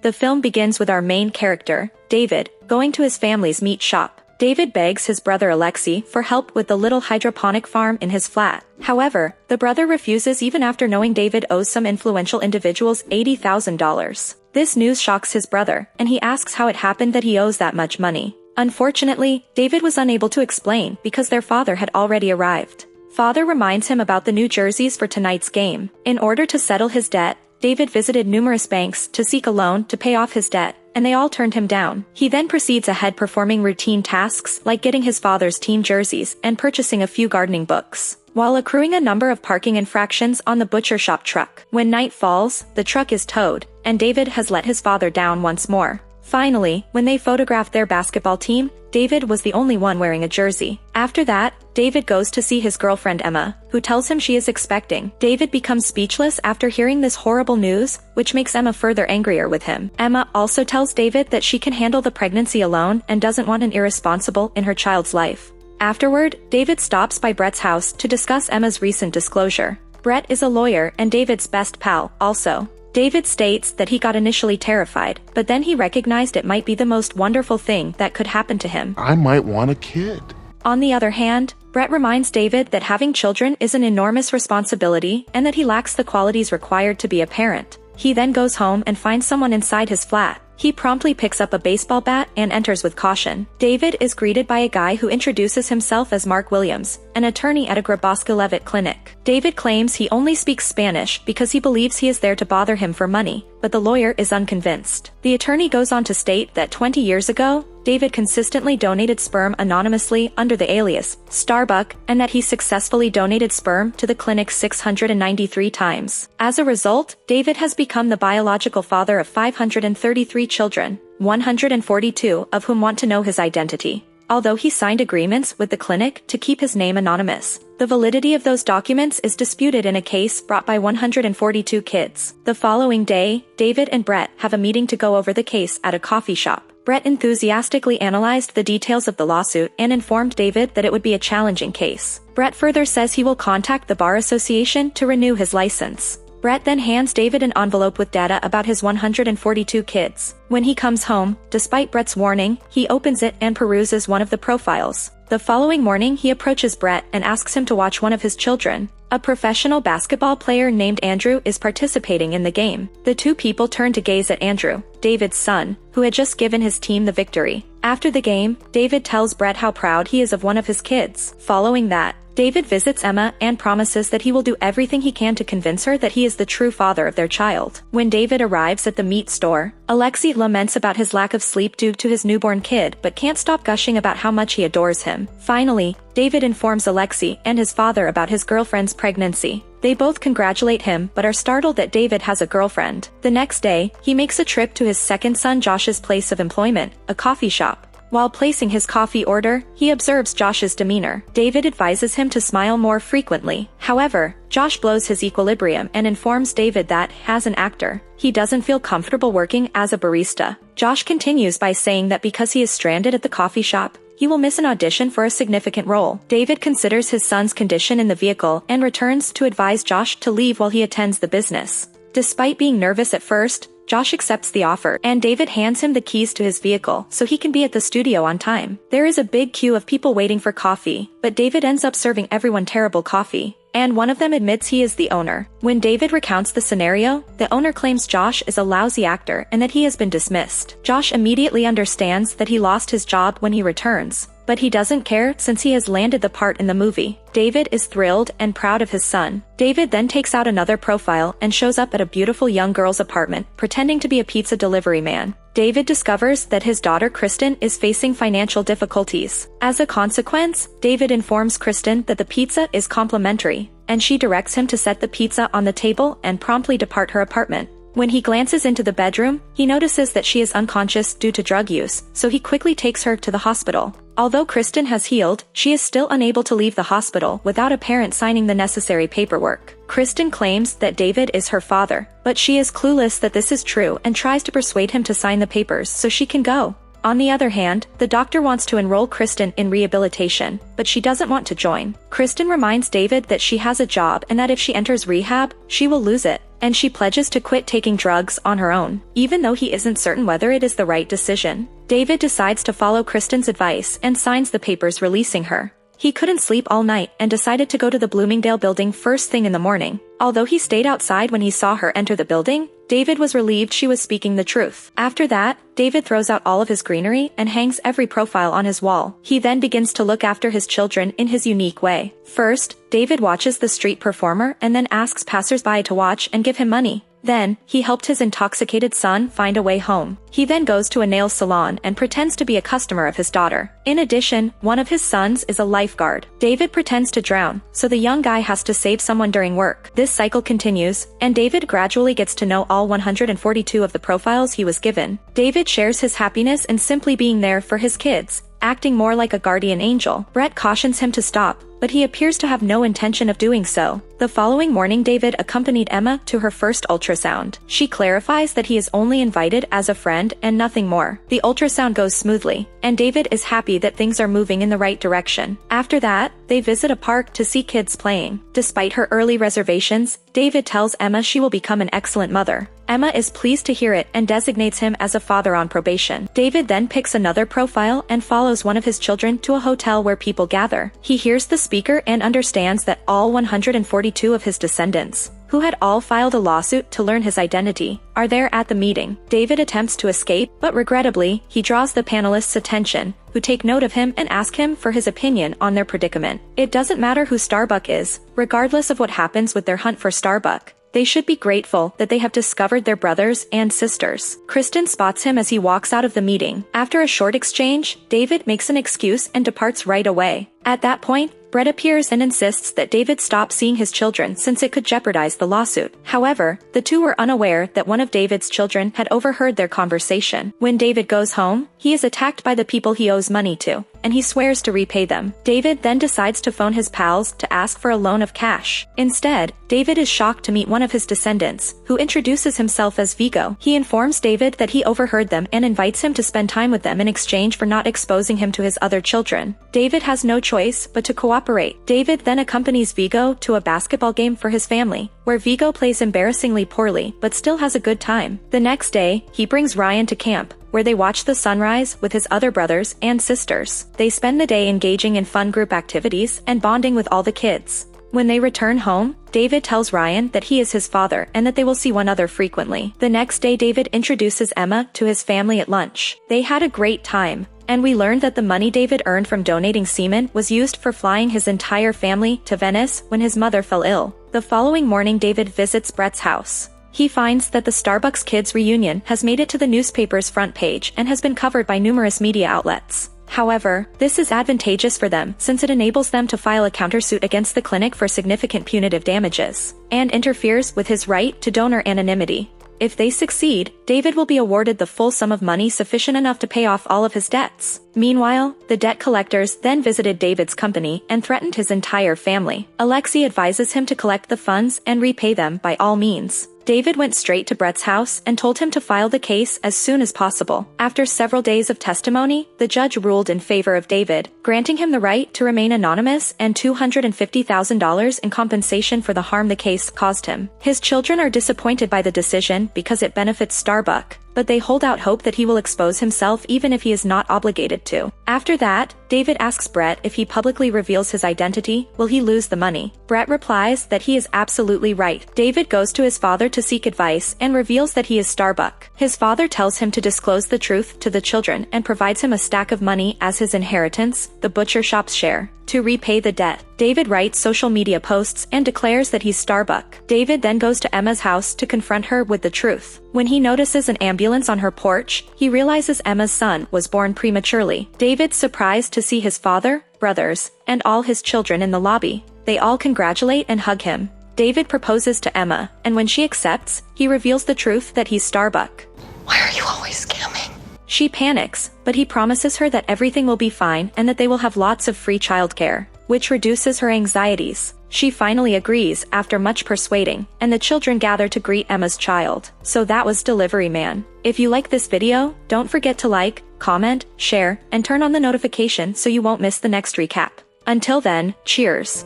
The film begins with our main character, David, going to his family's meat shop. David begs his brother Alexei for help with the little hydroponic farm in his flat. However, the brother refuses even after knowing David owes some influential individuals $80,000. This news shocks his brother, and he asks how it happened that he owes that much money. Unfortunately, David was unable to explain because their father had already arrived. Father reminds him about the new jerseys for tonight's game. In order to settle his debt, David visited numerous banks to seek a loan to pay off his debt, and they all turned him down. He then proceeds ahead performing routine tasks like getting his father's team jerseys and purchasing a few gardening books, while accruing a number of parking infractions on the butcher shop truck. When night falls, the truck is towed, and David has let his father down once more. Finally, when they photographed their basketball team, David was the only one wearing a jersey. After that, David goes to see his girlfriend Emma, who tells him she is expecting. David becomes speechless after hearing this horrible news, which makes Emma further angrier with him. Emma also tells David that she can handle the pregnancy alone and doesn't want an irresponsible in her child's life. Afterward, David stops by Brett's house to discuss Emma's recent disclosure. Brett is a lawyer and David's best pal, also. David states that he got initially terrified, but then he recognized it might be the most wonderful thing that could happen to him. I might want a kid. On the other hand, Brett reminds David that having children is an enormous responsibility and that he lacks the qualities required to be a parent. He then goes home and finds someone inside his flat. He promptly picks up a baseball bat and enters with caution. David is greeted by a guy who introduces himself as Mark Williams, an attorney at a Grabowska-Levitt clinic. David claims he only speaks Spanish because he believes he is there to bother him for money, but the lawyer is unconvinced. The attorney goes on to state that 20 years ago, David consistently donated sperm anonymously under the alias Starbuck, and that he successfully donated sperm to the clinic 693 times. As a result, David has become the biological father of 533 children, 142 of whom want to know his identity. Although he signed agreements with the clinic to keep his name anonymous, the validity of those documents is disputed in a case brought by 142 kids. The following day, David and Brett have a meeting to go over the case at a coffee shop. Brett enthusiastically analyzed the details of the lawsuit and informed David that it would be a challenging case. Brett further says he will contact the Bar Association to renew his license. Brett then hands David an envelope with data about his 142 kids. When he comes home, despite Brett's warning, he opens it and peruses one of the profiles. The following morning he approaches Brett and asks him to watch one of his children. A professional basketball player named Andrew is participating in the game. The two people turn to gaze at Andrew, David's son, who had just given his team the victory. After the game, David tells Brett how proud he is of one of his kids. Following that, David visits Emma and promises that he will do everything he can to convince her that he is the true father of their child. When David arrives at the meat store, Alexei laments about his lack of sleep due to his newborn kid but can't stop gushing about how much he adores him. Finally, David informs Alexei and his father about his girlfriend's pregnancy. They both congratulate him but are startled that David has a girlfriend. The next day, he makes a trip to his second son Josh's place of employment, a coffee shop. While placing his coffee order, he observes Josh's demeanor. David advises him to smile more frequently. However, Josh blows his equilibrium and informs David that, as an actor, he doesn't feel comfortable working as a barista. Josh continues by saying that because he is stranded at the coffee shop, he will miss an audition for a significant role. David considers his son's condition in the vehicle and returns to advise Josh to leave while he attends the business. Despite being nervous at first, Josh accepts the offer, and David hands him the keys to his vehicle so he can be at the studio on time. There is a big queue of people waiting for coffee, but David ends up serving everyone terrible coffee, and one of them admits he is the owner. When David recounts the scenario, the owner claims Josh is a lousy actor and that he has been dismissed. Josh immediately understands that he lost his job when he returns, but he doesn't care since he has landed the part in the movie. David is thrilled and proud of his son. David then takes out another profile and shows up at a beautiful young girl's apartment, pretending to be a pizza delivery man. David discovers that his daughter Kristen is facing financial difficulties. As a consequence, David informs Kristen that the pizza is complimentary, and she directs him to set the pizza on the table and promptly depart her apartment. When he glances into the bedroom, he notices that she is unconscious due to drug use, so he quickly takes her to the hospital. Although Kristen has healed, she is still unable to leave the hospital without a parent signing the necessary paperwork. Kristen claims that David is her father, but she is clueless that this is true and tries to persuade him to sign the papers so she can go. On the other hand, the doctor wants to enroll Kristen in rehabilitation, but she doesn't want to join. Kristen reminds David that she has a job and that if she enters rehab, she will lose it. and she pledges to quit taking drugs on her own, even though he isn't certain whether it is the right decision. David decides to follow Kristen's advice and signs the papers releasing her. He couldn't sleep all night and decided to go to the Bloomingdale building first thing in the morning. Although he stayed outside when he saw her enter the building, David was relieved she was speaking the truth. After that, David throws out all of his greenery and hangs every profile on his wall. He then begins to look after his children in his unique way. First, David watches the street performer and then asks passersby to watch and give him money. Then, he helped his intoxicated son find a way home. He then goes to a nail salon and pretends to be a customer of his daughter. In addition, one of his sons is a lifeguard. David pretends to drown, so the young guy has to save someone during work. This cycle continues, and David gradually gets to know all 142 of the profiles he was given. David shares his happiness in simply being there for his kids, acting more like a guardian angel. Brett cautions him to stop, but he appears to have no intention of doing so. The following morning, David accompanied Emma to her first ultrasound. She clarifies that he is only invited as a friend and nothing more. The ultrasound goes smoothly, and David is happy that things are moving in the right direction. After that, they visit a park to see kids playing. Despite her early reservations, David tells Emma she will become an excellent mother. Emma is pleased to hear it and designates him as a father on probation. David then picks another profile and follows one of his children to a hotel where people gather. He hears the speaker and understands that all 142 of his descendants, who had all filed a lawsuit to learn his identity, are there at the meeting. David attempts to escape, but regrettably, he draws the panelists' attention, who take note of him and ask him for his opinion on their predicament. It doesn't matter who Starbuck is, regardless of what happens with their hunt for Starbuck. They should be grateful that they have discovered their brothers and sisters. Kristen spots him as he walks out of the meeting. After a short exchange, David makes an excuse and departs right away. At that point, Brett appears and insists that David stop seeing his children since it could jeopardize the lawsuit. However, the two were unaware that one of David's children had overheard their conversation. When David goes home, he is attacked by the people he owes money to, and he swears to repay them. David then decides to phone his pals to ask for a loan of cash. Instead, David is shocked to meet one of his descendants, who introduces himself as Vigo. He informs David that he overheard them and invites him to spend time with them in exchange for not exposing him to his other children. David has no choice but to cooperate. David then accompanies Vigo to a basketball game for his family, where Vigo plays embarrassingly poorly but still has a good time. The next day, he brings Ryan to camp, where they watch the sunrise with his other brothers and sisters. They spend the day engaging in fun group activities and bonding with all the kids. When they return home, David tells Ryan that he is his father and that they will see one another frequently. The next day, David introduces Emma to his family at lunch. They had a great time, and we learned that the money David earned from donating semen was used for flying his entire family to Venice when his mother fell ill. The following morning, David visits Brett's house. He finds that the Starbucks Kids reunion has made it to the newspaper's front page and has been covered by numerous media outlets. However, this is advantageous for them since it enables them to file a countersuit against the clinic for significant punitive damages, and interferes with his right to donor anonymity. If they succeed, David will be awarded the full sum of money sufficient enough to pay off all of his debts. Meanwhile, the debt collectors then visited David's company and threatened his entire family. Alexei advises him to collect the funds and repay them by all means. David went straight to Brett's house and told him to file the case as soon as possible. After several days of testimony, the judge ruled in favor of David, granting him the right to remain anonymous and $250,000 in compensation for the harm the case caused him. His children are disappointed by the decision because it benefits Starbuck, but they hold out hope that he will expose himself even if he is not obligated to. After that, David asks Brett if he publicly reveals his identity, will he lose the money? Brett replies that he is absolutely right. David goes to his father to seek advice and reveals that he is Starbuck. His father tells him to disclose the truth to the children and provides him a stack of money as his inheritance, the butcher shop's share, to repay the debt. David writes social media posts and declares that he's Starbuck. David then goes to Emma's house to confront her with the truth. When he notices an ambulance on her porch, he realizes Emma's son was born prematurely. David's surprised to see his father, brothers, and all his children in the lobby. They all congratulate and hug him. David proposes to Emma, and when she accepts, he reveals the truth that he's Starbuck. Why are you always scamming? She panics, but he promises her that everything will be fine and that they will have lots of free childcare, which reduces her anxieties. She finally agrees after much persuading, and the children gather to greet Emma's child. So that was Delivery Man. If you like this video, don't forget to like, comment, share, and turn on the notification so you won't miss the next recap. Until then, cheers.